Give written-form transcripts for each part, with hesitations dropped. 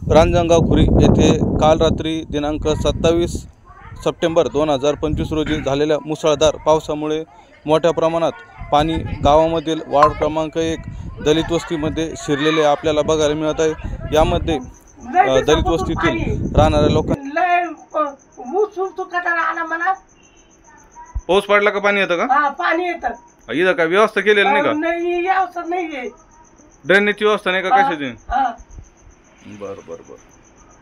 रांजणगाव खुरी येथे काल रात्री दिनांक 27 सप्टेंबर 2025 रोजी झालेल्या मुसळधार पावसामुळे मोठ्या प्रमाणात पाणी गावामधील वार्ड क्रमांक 1 दलित वस्तीमध्ये शिरलेले आपल्याला बघायला मिळत आहे। यामध्ये दलित वस्तीतील राहणाऱ्या लोकांना पाऊस पडला का पाणी येतं का? पाणी येतं। इथं काय व्यवस्था केलेली नाही का? नाही, व्यवस्था नाहीये। ड्रेनेजची व्यवस्था नाही का कशाची? बर बर बर।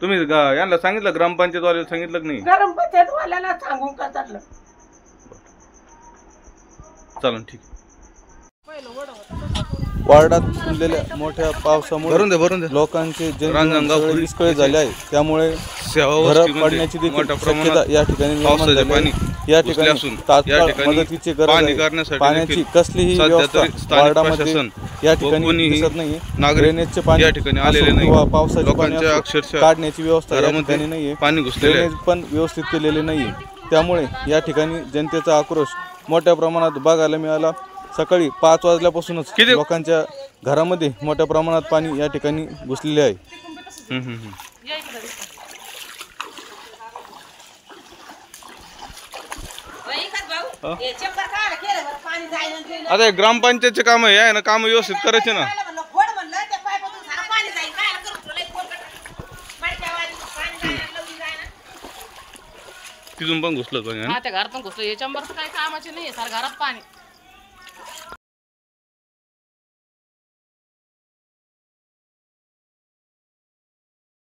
तुम्ही यांना सांगितलं, ग्रामपंचायत वाल्याला सांगितलं की नाही? ग्रामपंचायत वाल्याला सांगून का चाललं? चालन ठीक। वार्डात तुंबलेल्या मोठ्या पावसामुळे लोकांचे जनजीवन विस्कळीत झाले आहे। त्यामुळे घरं पडण्याची देखील शक्यता या ठिकाणी निर्माण झाली आहे। या ठिकाणी तात्काळ मदतीची गरज आहे। पाण्याची कसलीही व्यवस्था वार्डामध्ये या ठिकाणी दिसत नाही। ड्रेनेजचे पाणी किंवा पावसाचे पाणी काढण्याची व्यवस्था या ठिकाणी नाहीये। ड्रेनेज पण व्यवस्थित केलेले नाहीये। त्यामुळे या ठिकाणी जनतेचा आक्रोश मोठ्या प्रमाणात बघायला मिळाला। सकाळी 5 वाजल्यापासूनच लोकांच्या घरामध्ये मोठ्या प्रमाणात पाणी या ठिकाणी घुसलेले आहे। आता ग्रामपंचायतचे काम आहे ना, काम व्यवस्थित करायचे ना। तिथून पण घुसलं पाणी, घरात पण घुसलं। या चंबरचं काही कामाचे नाही, सर घरात पाणी